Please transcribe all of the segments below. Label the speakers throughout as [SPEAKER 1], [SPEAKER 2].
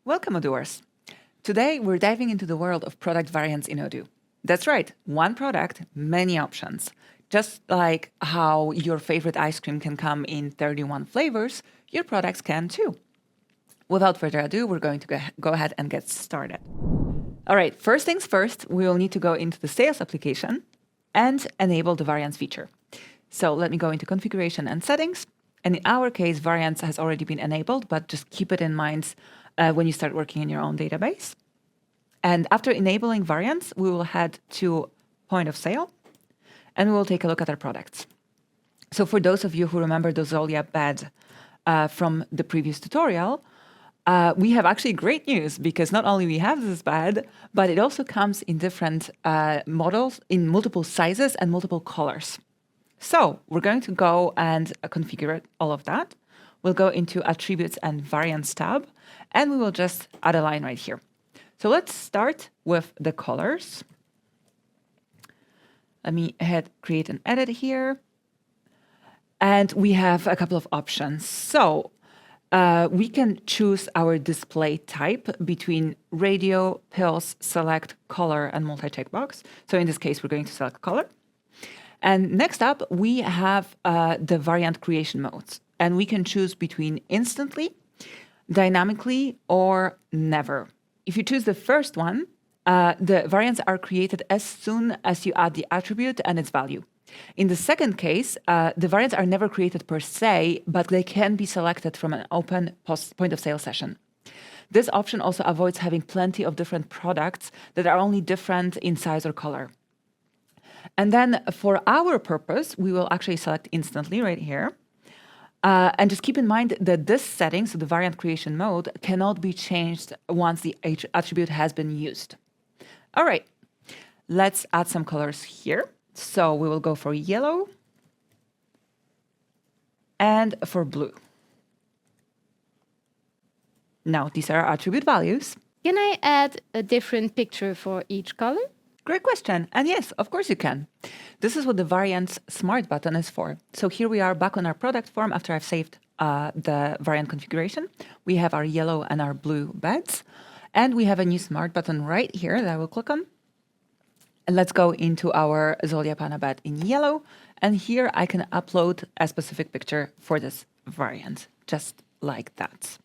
[SPEAKER 1] Welcome, Odooers. Today, we're diving into the world of product variants in Odoo. That's right, one product, many options. Just like how your favorite ice cream can come in 31 flavors, your products can too. Without further ado, we're going to go ahead and get started. All right, first things first, we will need to go into the sales application and enable the variants feature. So let me go into configuration and settings. And in our case, variants has already been enabled, but just keep it in mind when you start working in your own database. And after enabling variants, we will head to point of sale and we will take a look at our products. So for those of you who remember the Zolia bed from the previous tutorial, we have actually great news because not only we have this bed, but it also comes in different models in multiple sizes and multiple colors. So we're going to go and configure all of that. We'll go into Attributes and Variants tab, and we will just add a line right here. So let's start with the colors. Let me create an edit here. And we have a couple of options. So we can choose our display type between radio, pills, select, color, and multi-checkbox. So in this case, we're going to select color. And next up, we have the variant creation modes. And we can choose between instantly, dynamically, or never. If you choose the first one, the variants are created as soon as you add the attribute and its value. In the second case, the variants are never created per se, but they can be selected from an open point of sale session. This option also avoids having plenty of different products that are only different in size or color. And then for our purpose, we will actually select instantly right here. And just keep in mind that this setting, so the variant creation mode, cannot be changed once the attribute has been used. All right, let's add some colors here. So we will go for yellow and for blue. Now, these are our attribute values.
[SPEAKER 2] Can I add a different picture for each color?
[SPEAKER 1] Great question. And yes, of course you can. This is what the variants smart button is for. So here we are back on our product form after I've saved the variant configuration. We have our yellow and our blue beds. And we have a new smart button right here that I will click on. And let's go into our Zolia Pana bed in yellow. And here I can upload a specific picture for this variant, just like that.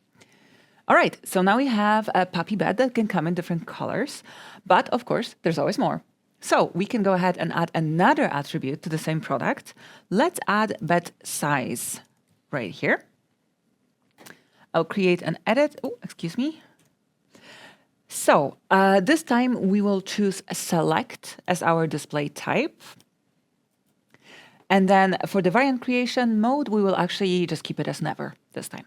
[SPEAKER 1] All right, so now we have a puppy bed that can come in different colors, but of course, there's always more. So we can go ahead and add another attribute to the same product. Let's add bed size right here. I'll create an edit. Oh, excuse me. So this time we will choose select as our display type. And then for the variant creation mode, we will actually just keep it as never this time.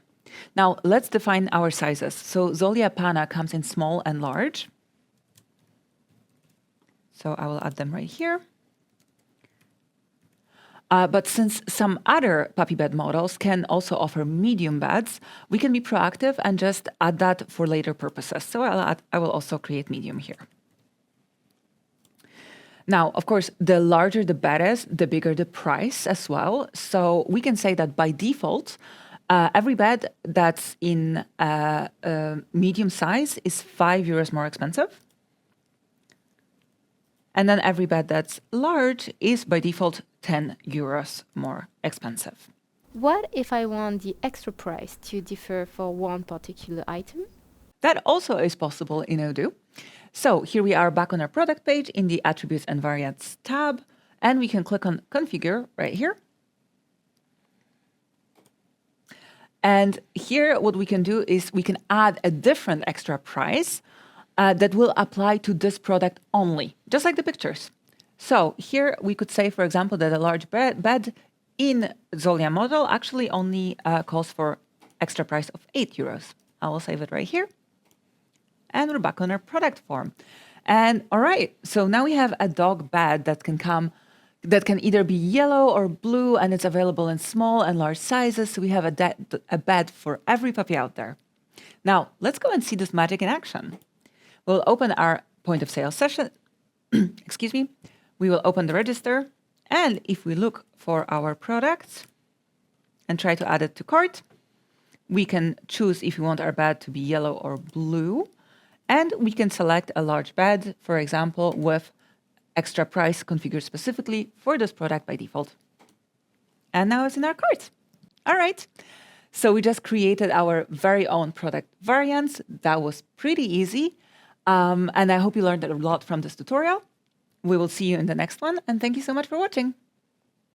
[SPEAKER 1] Now, let's define our sizes. So Zolia Pana comes in small and large. So I will add them right here. But since some other puppy bed models can also offer medium beds, we can be proactive and just add that for later purposes. So I will also create medium here. Now, of course, the larger the bed is, the bigger the price as well. So we can say that by default, every bed that's in medium size is €5 more expensive. And then every bed that's large is by default €10 more expensive.
[SPEAKER 2] What if I want the extra price to differ for one particular item?
[SPEAKER 1] That also is possible in Odoo. So here we are back on our product page in the Attributes and Variants tab, and we can click on Configure right here. And here what we can do is we can add a different extra price that will apply to this product only, just like the pictures. So here we could say, for example, that a large bed in Zolia model actually only calls for extra price of €8. I will save it right here. And we're back on our product form. And all right, so now we have a dog bed that can either be yellow or blue, and it's available in small and large sizes. So we have a bed for every puppy out there. Now, let's go and see this magic in action. We'll open our point of sale session. Excuse me. We will open the register. And if we look for our product and try to add it to cart, We can choose if we want our bed to be yellow or blue. And we can select a large bed, for example, with extra price configured specifically for this product by default. And now it's in our cart. All right. So we just created our very own product variants. That was pretty easy. And I hope you learned a lot from this tutorial. We will see you in the next one. And thank you so much for watching.